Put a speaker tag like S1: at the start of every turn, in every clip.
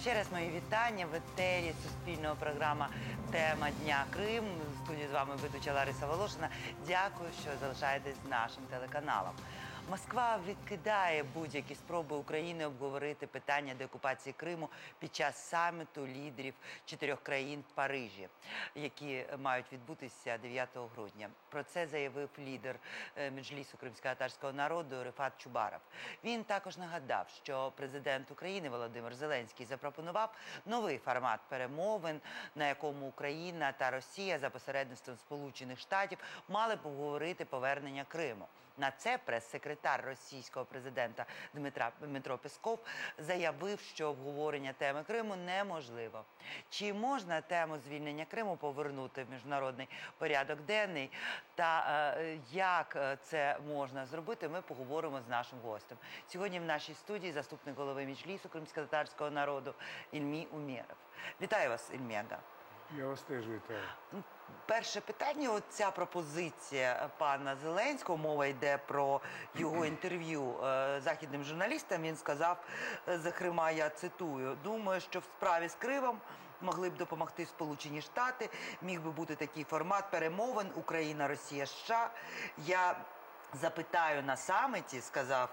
S1: Ще раз мої вітання в етері суспільного програма «Тема дня Крим». В студії з вами ведуча Лариса Волошина. Дякую, що залишаєтесь з нашим телеканалом. Москва відкидає будь-які спроби України обговорити питання деокупації Криму під час саміту лідерів 4 країн в Парижі, які мають відбутися 9 грудня. Про це заявив лідер Меджлісу кримськотатарського народу Рифат Чубаров. Він також нагадав, що президент України Володимир Зеленський запропонував новий формат перемовин, на якому Україна та Росія за посередництвом Сполучених Штатів мали б обговорити повернення Криму. На це прес-секретар російського президента Дмитро Песков заявив, що обговорення теми Криму неможливо. Чи можна тему звільнення Криму повернути в міжнародний порядок денний та як це можна зробити, ми поговоримо з нашим гостем. Сьогодні в нашій студії заступник голови Меджлісу кримськотатарського народу Ільмі Умєров. Вітаю вас, Ільміга.
S2: Я вас теж вітаю.
S1: Перше питання, оця пропозиція пана Зеленського, мова йде про його інтерв'ю західним журналістам, він сказав, зокрема, я цитую, думаю, що в справі з Кримом могли б допомогти Сполучені Штати, міг би бути такий формат перемовин Україна, Росія, США. Я запитаю на саміті, сказав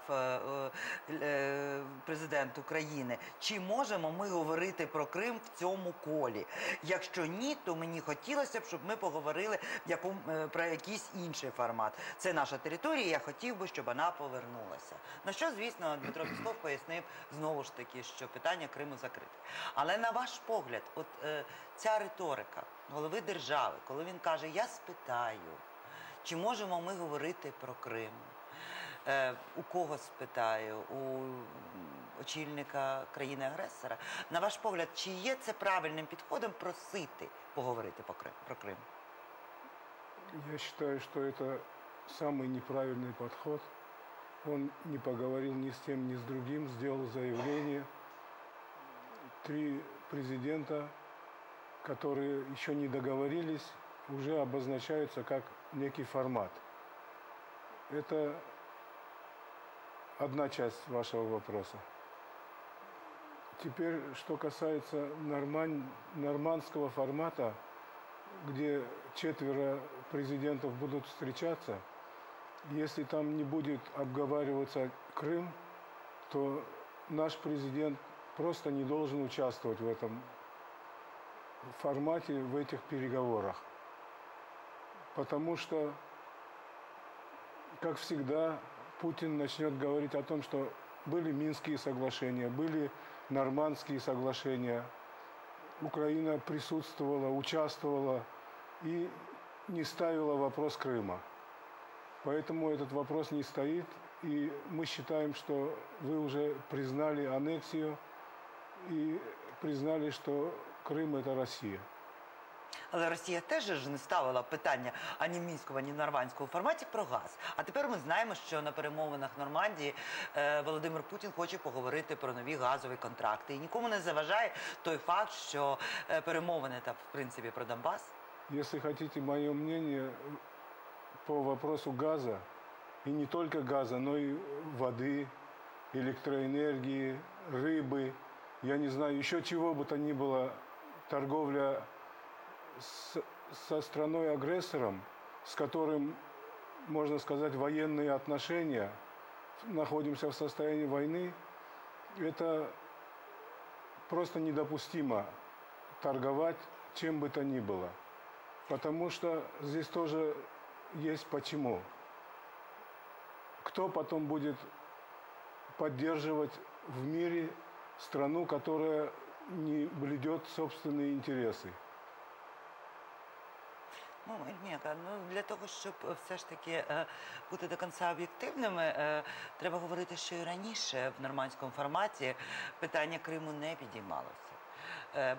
S1: президент України, чи можемо ми говорити про Крим в цьому колі. Якщо ні, то мені хотілося б, щоб ми поговорили про якийсь інший формат. Це наша територія, я хотів би, щоб вона повернулася. На що, звісно, Дмитро Песков пояснив знову ж таки, що питання Криму закрите. Але на ваш погляд, от ця риторика голови держави, коли він каже, я спитаю, чи можемо ми говорити про Крим? У кого спитаю? У очільника країни-агресора? На ваш погляд, чи є це правильним підходом просити поговорити про Крим?
S2: Я считаю, что это самый неправильный подход. Он не поговорил ни с тем, ни с другим, сделал заявление. 3 президента, которые еще не договорились, уже обозначаются как некий формат. Это одна часть вашего вопроса. Теперь, что касается нормандского формата, где 4 президентов будут встречаться, если там не будет обговариваться Крым, то наш президент просто не должен участвовать в этом формате, в этих переговорах. Потому что, как всегда, Путин начнет говорить о том, что были Минские соглашения, были Нормандские соглашения. Украина присутствовала, участвовала и не ставила вопрос Крыма. Поэтому этот вопрос не стоит, и мы считаем, что вы уже признали аннексию и признали, что Крым – это Россия.
S1: Але Росія теж ж не ставила питання ані в Мінському, ані в Нормандському форматі про газ. А тепер ми знаємо, що на перемовинах Нормандії Володимир Путін хоче поговорити про нові газові контракти. І нікому не заважає той факт, що перемовини та, в принципі, про Донбас.
S2: Если хотите мое мнение по вопросу газа, и не только газа, но и воды, электроэнергии, рыбы, я не знаю, еще чего бы то ни было, торговля со страной-агрессором, с которым, можно сказать, военные отношения, находимся в состоянии войны, это просто недопустимо торговать чем бы то ни было. Потому что здесь тоже есть почему. Кто потом будет поддерживать в мире страну, которая не блюдет собственные интересы?
S1: Ну, Ільміга, для того, щоб все ж таки бути до кінця об'єктивними, треба говорити, що і раніше в нормандському форматі питання Криму не підіймалося.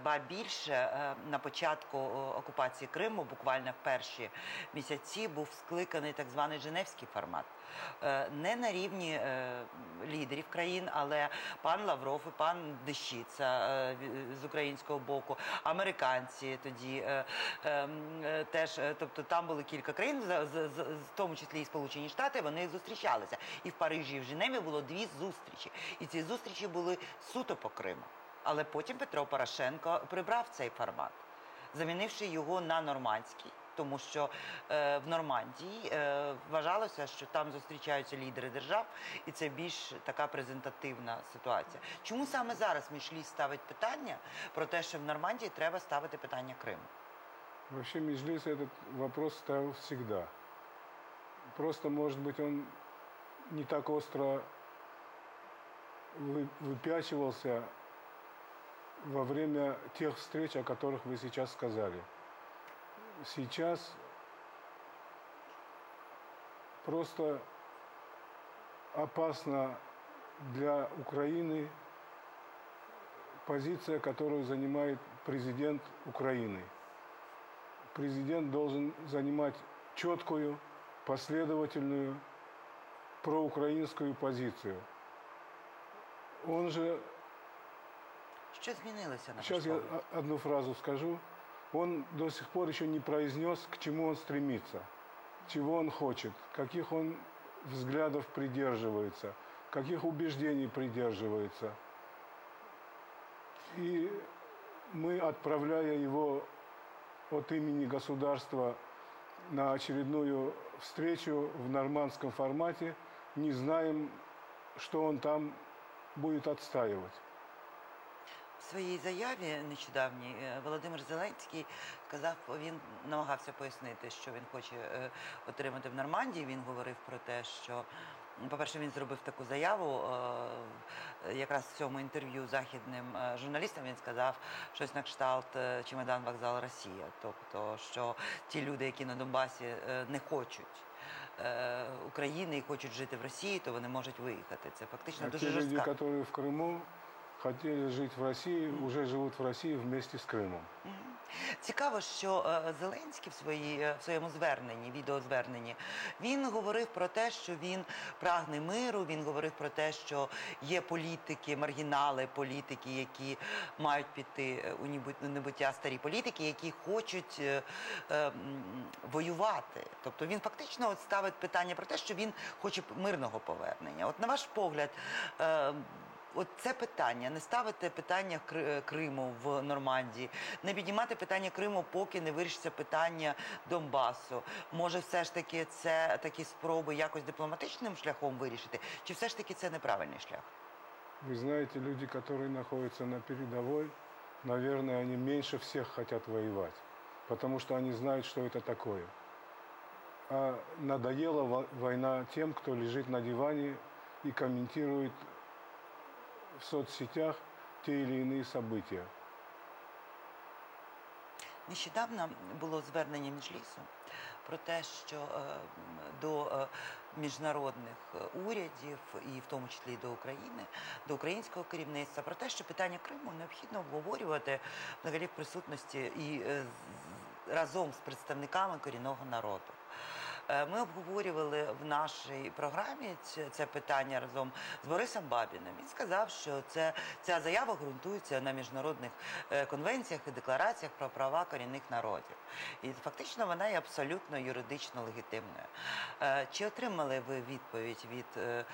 S1: Ба більше, на початку окупації Криму, буквально в перші місяці, був скликаний так званий Женевський формат. Не на рівні лідерів країн, але пан Лавров і пан Дещіца з українського боку, американці тоді теж, тобто там були кілька країн, в тому числі і Сполучені Штати, вони зустрічалися. І в Парижі, і в Женеві було 2 зустрічі. І ці зустрічі були суто по Криму. Але потім Петро Порошенко прибрав цей формат, замінивши його на нормандський. Тому що в Нормандії вважалося, що там зустрічаються лідери держав, і це більш така презентативна ситуація. Чому саме зараз Меджліс ставить питання про те, що в Нормандії треба ставити питання Криму?
S2: Вообще Меджлис этот вопрос ставил всегда. Просто, может быть, он не так остро выпячивался во время тех встреч, о которых вы сейчас сказали. Сейчас просто опасна для Украины позиция, которую занимает президент Украины. Президент должен занимать четкую, последовательную, проукраинскую позицию. Он же...
S1: Що змінилося на ваш
S2: Сейчас я
S1: погляд?
S2: одну фразу скажу. Он до сих пор еще не произнес, к чему он стремится, чего он хочет, каких он взглядов придерживается, каких убеждений придерживается. И мы, отправляя его от имени государства на очередную встречу в нормандском формате, не знаем, что он там будет отстаивать.
S1: В своїй заяві нещодавній Володимир Зеленський сказав, він намагався пояснити, що він хоче отримати в Нормандії. Він говорив про те, що, по-перше, він зробив таку заяву, якраз в цьому інтерв'ю західним журналістам він сказав щось на кшталт «Чемодан, вокзал, Росія». Тобто, що ті люди, які на Донбасі не хочуть України і хочуть жити в Росії, то вони можуть виїхати. Це фактично
S2: А
S1: дуже
S2: те люди,
S1: жорстка.
S2: які в Криму, хотели жить в России, уже живут в России вместе с Крымом.
S1: Цікаво, що Зеленський в своєму зверненні, відеозверненні, він говорив про те, що він прагне миру, він говорив про те, що є політики, маргінали, політики, які мають піти у небуття, старі політики, які хочуть воювати. Тобто він фактично от ставить питання про те, що він хоче мирного повернення. От на ваш погляд, от це питання, не ставити питання Криму в Нормандії, не піднімати питання Криму, поки не вирішиться питання Донбасу. Може, все ж таки це такі спроби якось дипломатичним шляхом вирішити? Чи все ж таки це неправильний шлях?
S2: Вы знаете, люди, которые находятся на передовой, наверное, они меньше всех хотят воевать, потому что они знают, что это такое. А надоела война тем, кто лежит на диване и комментирует в соцсетях те или иные события.
S1: Нещодавно було звернення Меджлісу про те, що до міжнародних урядів, і в тому числі до України, до українського керівництва, про те, що питання Криму необхідно обговорювати взагалі в присутності і разом з представниками корінного народу. Ми обговорювали в нашій програмі це питання разом з Борисом Бабіним. Він сказав, що ця заява ґрунтується на міжнародних конвенціях і деклараціях про права корінних народів. І фактично вона є абсолютно юридично легітимною. Чи отримали ви відповідь від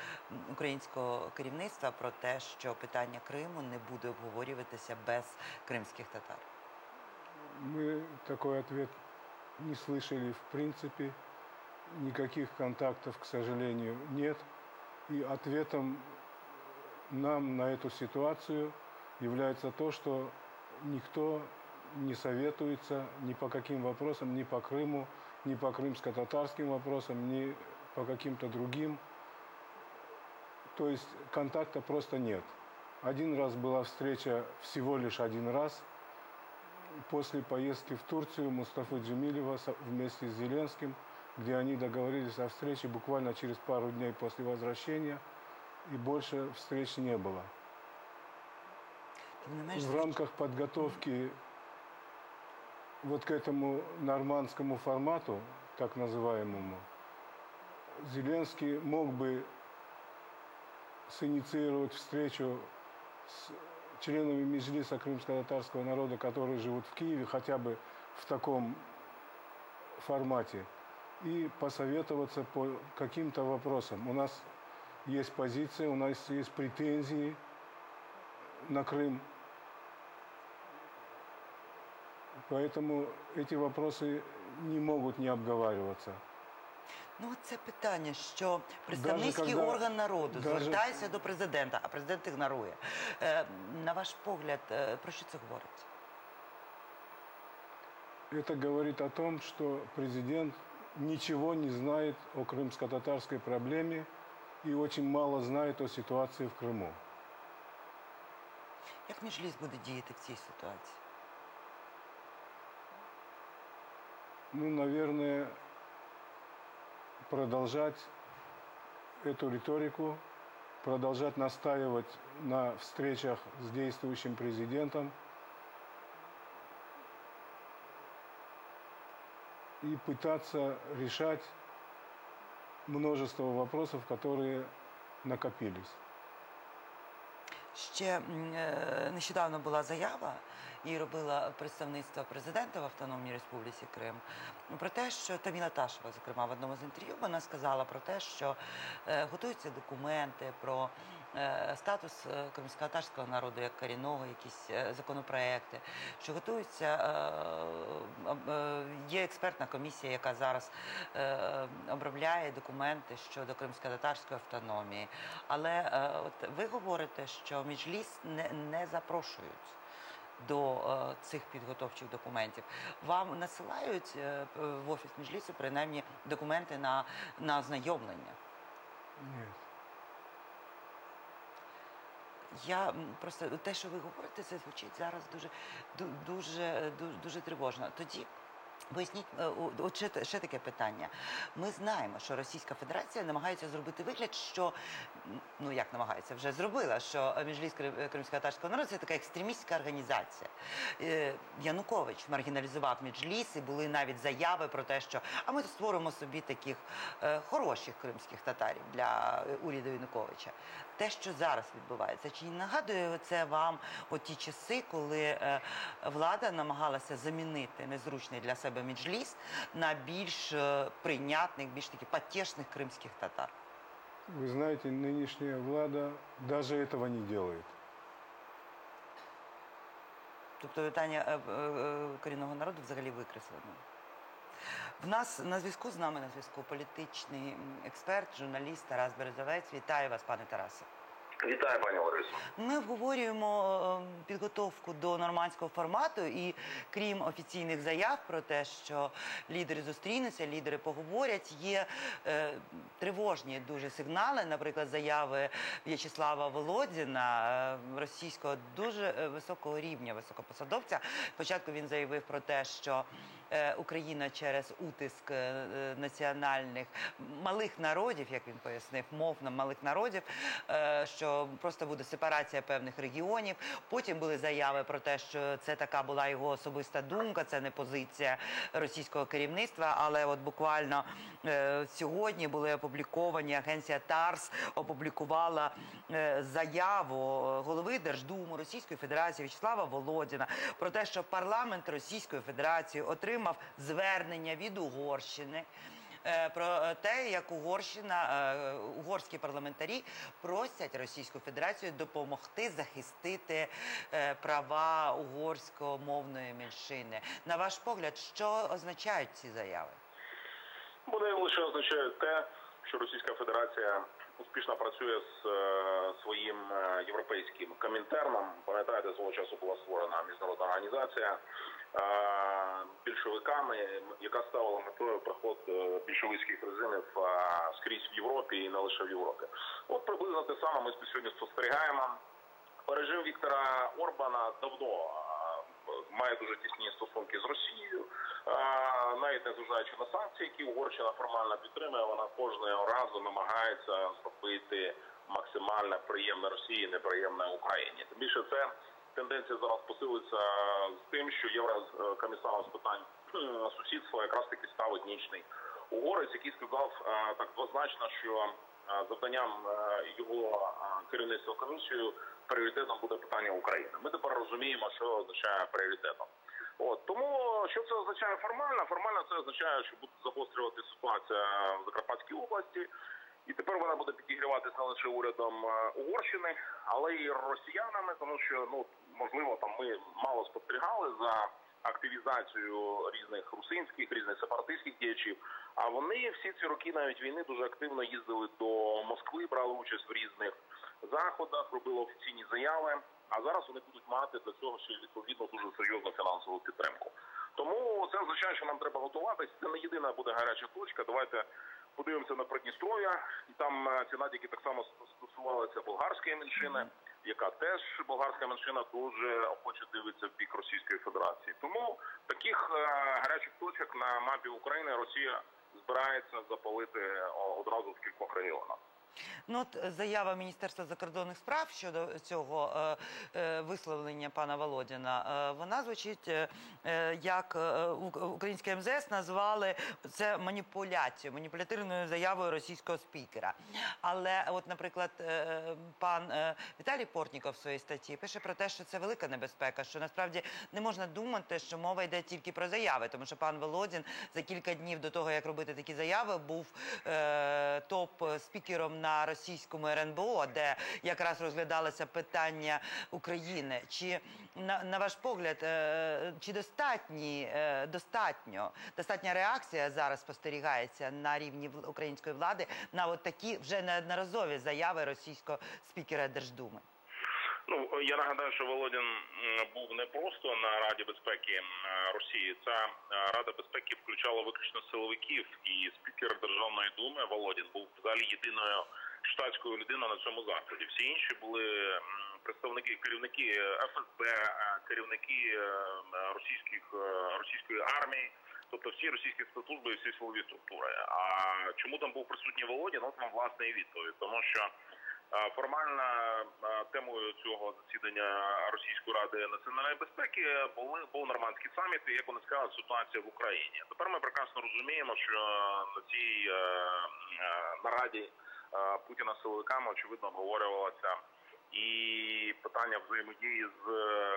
S1: українського керівництва про те, що питання Криму не буде обговорюватися без кримських татар?
S2: Мы такой ответ не слышали в принципе. Никаких контактов, к сожалению, нет. И ответом нам на эту ситуацию является то, что никто не советуется ни по каким вопросам, ни по Крыму, ни по крымско-татарским вопросам, ни по каким-то другим. То есть контакта просто нет. Один раз была встреча, всего лишь один раз, после поездки в Турцию Мустафы Джемилева вместе с Зеленским, где они договорились о встрече буквально через пару дней после возвращения, и больше встреч не было. В рамках подготовки вот к этому нормандскому формату, так называемому, Зеленский мог бы синициировать встречу с членами Меджлиса крымско-татарского народа, которые живут в Киеве, хотя бы в таком формате, и посоветоваться по каким-то вопросам. У нас есть позиция, у нас есть претензии на Крым, Поэтому эти вопросы не могут не обговариваться.
S1: Ну, от це питання, що представницький
S2: когда-
S1: орган народу
S2: даже-
S1: звертається до президента, а президент ігнорує. На ваш погляд, про що це говорить?
S2: Это говорит о том, что президент ничего не знает о крымско-татарской проблеме и очень мало знает о ситуации в Крыму.
S1: Як Меджліс буде діяти в цій ситуації?
S2: Ну, наверное, продолжать эту риторику, продолжать настаивать на встречах с действующим президентом и пытаться решать множество вопросов, которые накопились.
S1: Ще нещодавно була заява, і робила представництво президента в Автономній Республіці Крим, про те, що Таміла Ташева, зокрема, в одному з інтерв'ю, вона сказала про те, що готуються документи про статус кримськотатарського народу як корінного, якісь законопроекти, що готуються, є експертна комісія, яка зараз обробляє документи щодо кримськотатарської автономії. Але от ви говорите, що Меджліс не запрошують до цих підготовчих документів. Вам насилають в офіс Меджлісу принаймні документи на ознайомлення?
S2: Нет.
S1: Я просто те, що ви говорите, це звучить зараз дуже тривожно. Тоді поясніть, от ще таке питання. Ми знаємо, що Російська Федерація намагається зробити вигляд, що, ну як намагається, вже зробила, що Меджліс кримськотатарського народу – це така екстремістська організація. Янукович маргіналізував Меджліс, і були навіть заяви про те, що а ми створимо собі таких хороших кримських татарів для уряду Януковича. Те, що зараз відбувається, чи не нагадує це вам ті часи, коли влада намагалася замінити незручний для себе Меджліс на більш прийнятних, більш таких потішних кримських татар?
S2: Вы знаете, нынешняя влада даже этого не делает.
S1: Тобто питання корінного народу взагалі викреслено. В нас на зв'язку, з нами на зв'язку політичний експерт, журналіст Тарас Березовець. Вітаю вас, пане Тарасе.
S3: Вітаю, пані Ларисо.
S1: Ми обговорюємо підготовку до нормандського формату і крім офіційних заяв про те, що лідери зустрінуться, лідери поговорять, є тривожні дуже сигнали, наприклад, заяви В'ячеслава Володіна, російського дуже високого рівня, високопосадовця. Спочатку він заявив про те, що Україна через утиск національних малих народів, як він пояснив, мов на малих народів, що просто буде сепарація певних регіонів. Потім були заяви про те, що це така була його особиста думка, це не позиція російського керівництва, але от буквально сьогодні були опубліковані, агенція ТАРС опублікувала заяву голови Держдуму Російської Федерації В'ячеслава Володіна про те, що парламент Російської Федерації отримав звернення від Угорщини про те, як угорські парламентарі просять Російську Федерацію допомогти захистити права угорськомовної меншини. На ваш погляд, що означають ці заяви?
S3: Вони лише означають те, що Російська Федерація успішно працює з своїм європейським комінтерном. Пам'ятаєте, свого часу була створена міжнародна організація більшовиками, яка ставила метою приход більшовицьких режимів скрізь в Європі і не лише в Європі. От приблизно те саме ми сьогодні спостерігаємо. Режим Віктора Орбана давно має дуже тісні стосунки з Росією, навіть незважаючи на санкції, які Угорщина формально підтримує, вона кожного разу намагається зробити максимально приємне Росії, неприємне Україні. Тим більше це тенденція зараз посилиться з тим, що Єврокомісар з питань сусідства якраз таки став етнічний угорець, який сказав так двозначно, що завданням його керівництва комісією пріоритетом буде питання України. Ми тепер розуміємо, що означає пріоритетом. Тому, що це означає формально? Формально це означає, що буде загострюватися ситуація в Закарпатській області. І тепер вона буде підігріватися не лише урядом Угорщини, але й росіянами, тому що, можливо, там ми мало спостерігали за активізацію різних русинських, різних сепаратистських діячів. А вони всі ці роки навіть війни дуже активно їздили до Москви, брали участь в різних заходах, робили офіційні заяви. А зараз вони будуть мати для цього ще відповідно дуже серйозну фінансову підтримку. Тому це означає, що нам треба готуватись. Це не єдина буде гаряча точка. Давайте подивимося на Придністров'я. І там ці натяки так само стосувалися болгарської меншини, яка теж болгарська меншина дуже охоче дивиться в бік Російської Федерації. Тому таких гарячих точок на мапі України Росія збирається запалити одразу в кількох регіонах.
S1: Ну, от заява Міністерства закордонних справ щодо цього висловлення пана Володіна, вона звучить, як українське МЗС назвали це маніпулятивною заявою російського спікера. Але от, наприклад, пан Віталій Портніков в своїй статті пише про те, що це велика небезпека, що насправді не можна думати, що мова йде тільки про заяви, тому що пан Володін за кілька днів до того, як робити такі заяви, був топ-спікером на російському РНБО, де якраз розглядалося питання України. Чи, на ваш погляд, чи достатня реакція зараз спостерігається на рівні української влади на от такі вже неодноразові заяви російського спікера Держдуми?
S3: Ну, я нагадаю, що Володін був не просто на Раді безпеки Росії. Ця Рада безпеки включала виключно силовиків, і спікер Державної думи Володін був взагалі єдиною штатською людиною на цьому заході. Всі інші були представники, керівники ФСБ, керівники російської армії, тобто всі російські спецслужби і всі силові структури. А чому там був присутній Володін? От вам власне і відповідь. Тому що формально темою цього засідання Російської ради національної безпеки був нормандський саміт і, як вони сказали, ситуація в Україні. Тепер ми прекрасно розуміємо, що на цій нараді Путіна з силовиками, очевидно, обговорювалося і питання взаємодії з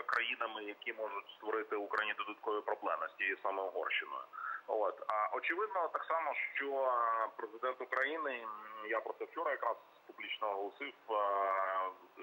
S3: країнами, які можуть створити Україні додаткові проблеми з тією саме Угорщиною. От. А очевидно, так само, що президент України, я про це вчора якраз публічно оголосив,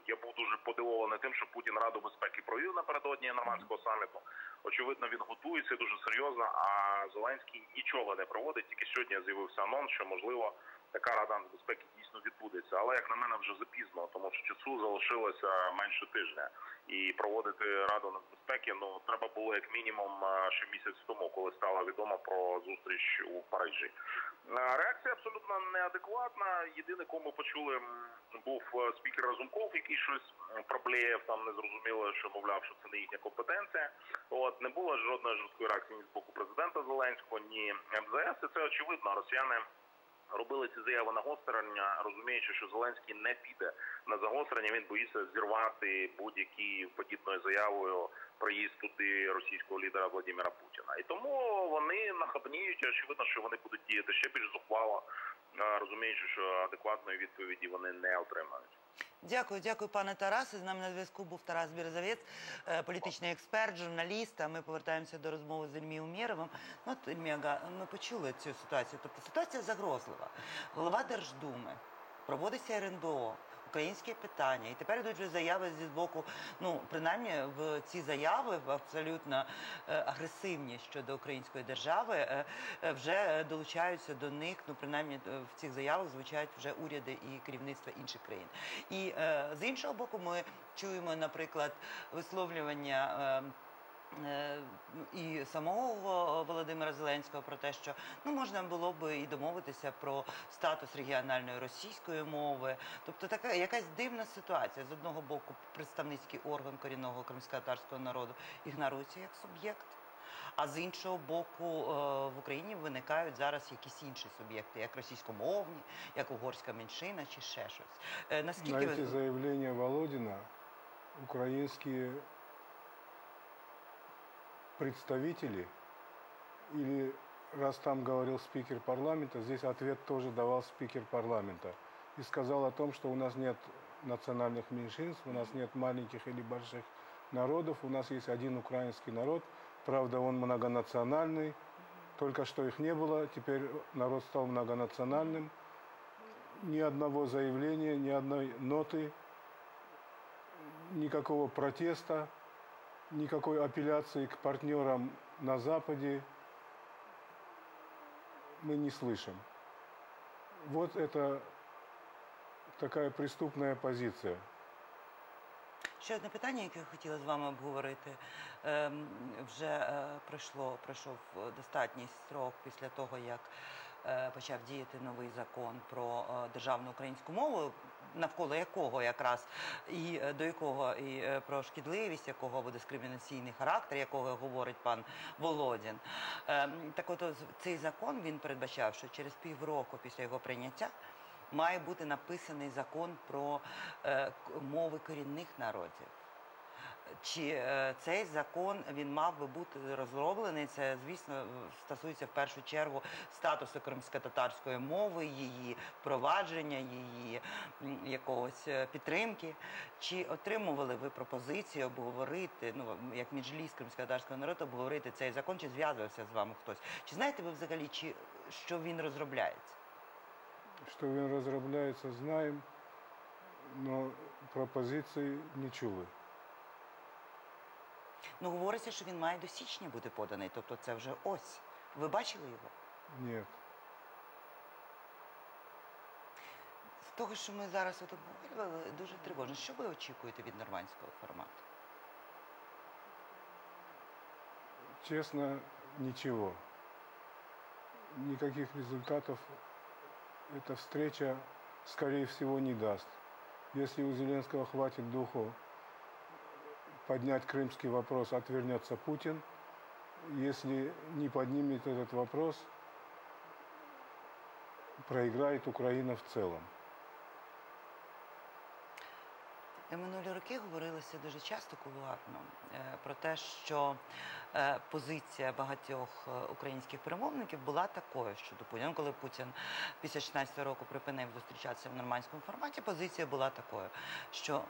S3: я був дуже подивований тим, що Путін Раду безпеки провів напередодні нормандського саміту. Очевидно, він готується дуже серйозно, а Зеленський нічого не проводить. Тільки сьогодні з'явився анонс, що, можливо, така Рада безпеки дійсно відбудеться. Але, як на мене, вже запізно, тому що часу залишилося менше тижня. І проводити Раду нацбезпеки, треба було як мінімум ще місяць тому, коли стало відомо про зустріч у Парижі. Реакція абсолютно неадекватна. Єдине, кому почули, був спікер Разумков, який щось проблеяв, там не зрозуміло, що, мовляв, що це не їхня компетенція. От, не було жодної жорсткої реакції ні з боку президента Зеленського, ні МЗС. І це очевидно, росіяни робили ці заяви на гострення, розуміючи, що Зеленський не піде на загострення, він боїться зірвати будь-які подібною заявою приїзд туди російського лідера Владимира Путіна. І тому вони нахабніють, і очевидно, що вони будуть діяти ще більш зухвало, розуміючи, що адекватної відповіді вони не отримають.
S1: Дякую, пане Тарасе. З нами на зв'язку був Тарас Березовець, політичний експерт, журналіст. А ми повертаємося до розмови з Ільмією Умєровим. От, Ільмія, ми почули цю ситуацію. Тобто ситуація загрозлива. Голова Держдуми, проводиться РНБО, українське питання. І тепер йдуть вже заяви зі боку, принаймні в ці заяви абсолютно агресивні щодо української держави, вже долучаються до них, принаймні в цих заявах звучать вже уряди і керівництва інших країн. І з іншого боку ми чуємо, наприклад, висловлювання і самого Володимира Зеленського про те, що можна було б і домовитися про статус регіональної російської мови. Тобто така якась дивна ситуація. З одного боку, представницький орган корінного кримськотатарського народу ігнорується як суб'єкт, а з іншого боку, в Україні виникають зараз якісь інші суб'єкти, як російськомовні, як угорська меншина чи ще щось.
S2: Наскільки на ці заявлення Володіна українські представители, или раз там говорил спикер парламента, здесь ответ тоже давал спикер парламента. И сказал о том, что у нас нет национальных меньшинств, у нас нет маленьких или больших народов, у нас есть один украинский народ, правда он многонациональный, только что их не было, теперь народ стал многонациональным. Ни одного заявления, ни одной ноты, никакого протеста. никакой апелляции к партнерам на Западе мы не слышим. Вот это такая преступная позиция.
S1: Ще одне питання, яке я хотіла з вами обговорити. Пройшов достатній строк після того, як почав діяти новий закон про державну українську мову, навколо якого якраз і до якого і про шкідливість якого або дискримінаційний характер, якого говорить пан Володін. Так от цей закон, він передбачав, що через півроку після його прийняття має бути написаний закон про мови корінних народів. Чи цей закон, він мав би бути розроблений, це, звісно, стосується в першу чергу статусу кримськотатарської мови, її впровадження, її якогось підтримки. Чи отримували ви пропозицію обговорити, ну, як Меджліс кримськотатарського народу, обговорити цей закон, чи зв'язувався з вами хтось? Чи знаєте ви взагалі, що він розробляється?
S2: Что він розробляється, знаємо, но пропозиції не чули.
S1: Ну, говориться, що він має до січня бути поданий, тобто це вже ось. Ви бачили його?
S2: Ні.
S1: З того, що ми зараз от обговорювали, дуже тривожно. Що ви очікуєте від нормандського формату?
S2: Честно, ничего. Никаких результатов эта встреча, скорее всего, не даст. Если у Зеленского хватит духу поднять крымский вопрос, отвернется Путин. Если не поднимет этот вопрос, проиграет Украина в целом.
S1: Минулі роки говорилося дуже часто кулуарно про те, що позиція багатьох українських перемовників була такою щодо Путіна. Коли Путін після 2016 року припинив зустрічатися в нормандському форматі, позиція була такою, що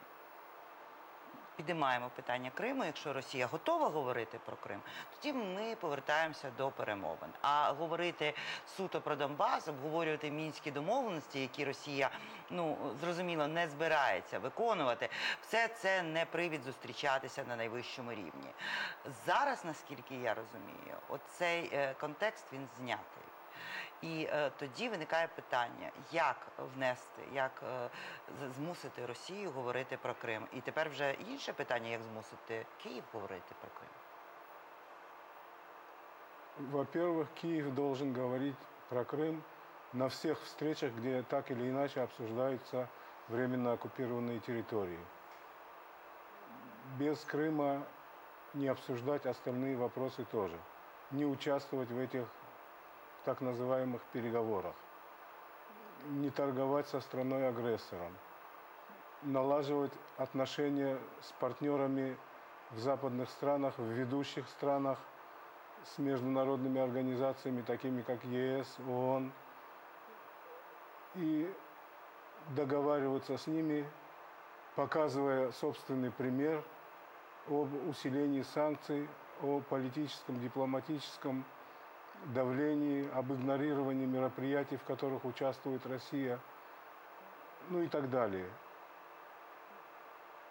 S1: підіймаємо питання Криму, якщо Росія готова говорити про Крим, тоді ми повертаємося до перемовин. А говорити суто про Донбас, обговорювати мінські домовленості, які Росія, ну, зрозуміло, не збирається виконувати, все це не привід зустрічатися на найвищому рівні. Зараз, наскільки я розумію, оцей контекст, він знятий. І тоді виникає питання, як внести, як змусити Росію говорити про Крим. І тепер вже інше питання, як змусити Київ говорити про Крим.
S2: Во-первых, Киев должен говорить про Крым на всех встречах, где так или иначе обсуждаются временно оккупированные территории. Без Крыма не обсуждать остальные вопросы тоже. Не участвовать в этих так называемых переговорах, не торговать со страной-агрессором, налаживать отношения с партнерами в западных странах, в ведущих странах, с международными организациями, такими как ЕС, ООН, и договариваться с ними, показывая собственный пример об усилении санкций, о политическом, дипломатическом давлении, об игнорировании мероприятий, в которых участвует Россия, ну и так далее.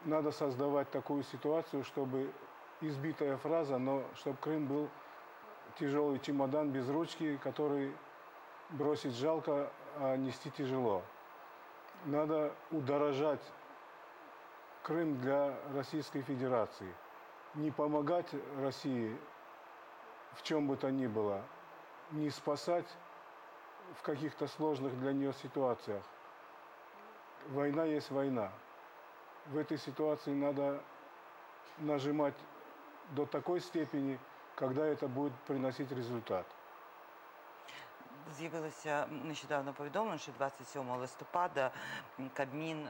S2: Надо создавать такую ситуацию, чтобы избитая фраза, но чтобы Крым был тяжелый чемодан без ручки, который бросить жалко, а нести тяжело. Надо удорожать Крым для Российской Федерации. Не помогать России в чем бы то ни было, не спасать в каких-то сложных для нее ситуациях. Война есть война. В этой ситуации надо нажимать до такой степени, когда это будет приносить результат.
S1: З'явилося нещодавно повідомлення, що 27 листопада Кабмін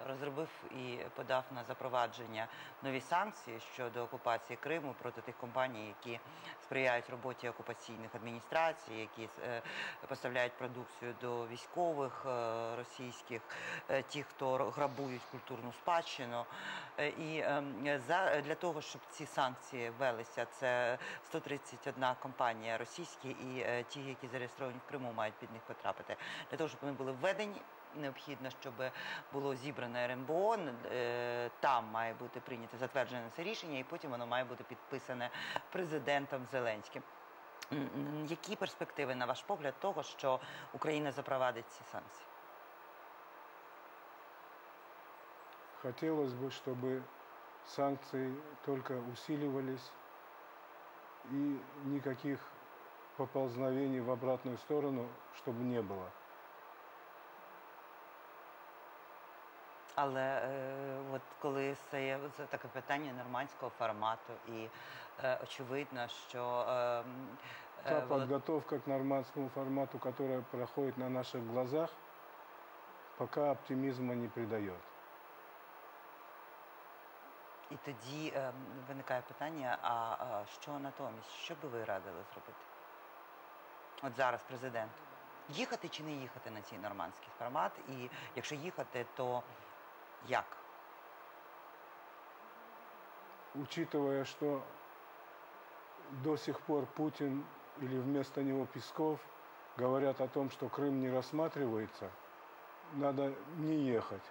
S1: розробив і подав на запровадження нові санкції щодо окупації Криму проти тих компаній, які сприяють роботі окупаційних адміністрацій, які поставляють продукцію до військових російських, ті, хто грабують культурну спадщину. І для того, щоб ці санкції ввелися, це 131 компанія російські і ті, які зареєстровані в Криму, мають під них потрапити. Для того, щоб вони були введені, необхідно, щоб було зібрано РНБО, там має бути прийнято, затверджене це рішення, і потім воно має бути підписане президентом Зеленським. Які перспективи, на ваш погляд, того, що Україна запровадить ці санкції?
S2: Хотелось бы, чтобы санкции только усиливались и никаких поползновений в обратную сторону, чтобы не было.
S1: Але от коли це таке питання нормандського формату, і очевидно, що
S2: Та подготовка к нормандскому формату, которая проходит на наших глазах, пока оптимизма не придает.
S1: і тоді виникає питання, а що натомість? Що би ви радили зробити? От зараз президенту. Їхати чи не їхати на цей нормандський формат? І якщо їхати, то як?
S2: Учитывая, что до сих пор Путин или вместо него Песков говорят о том, что Крым не рассматривается, надо не ехать.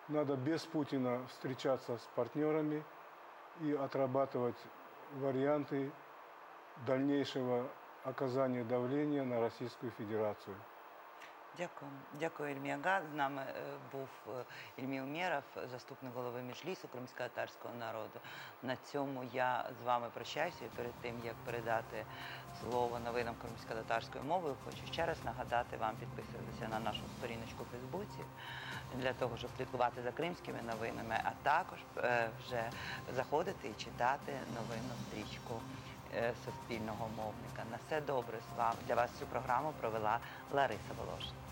S2: Надо без Путина встречаться с партнерами и отрабатывать варианты дальнейшего оказания давления на Российскую Федерацию.
S1: Дякую. Дякую, Ільмі Ага. З нами був Ільмі Умєров, заступник голови Меджлісу кримськотатарського народу. На цьому я з вами прощаюся. І перед тим, як передати слово новинам кримськотатарською мовою, хочу ще раз нагадати вам підписуватися на нашу сторіночку у Фейсбуці для того, щоб слідкувати за кримськими новинами, а також вже заходити і читати новинну стрічку Суспільного мовника. На все добре з вами. Для вас цю програму провела Лариса Волошина.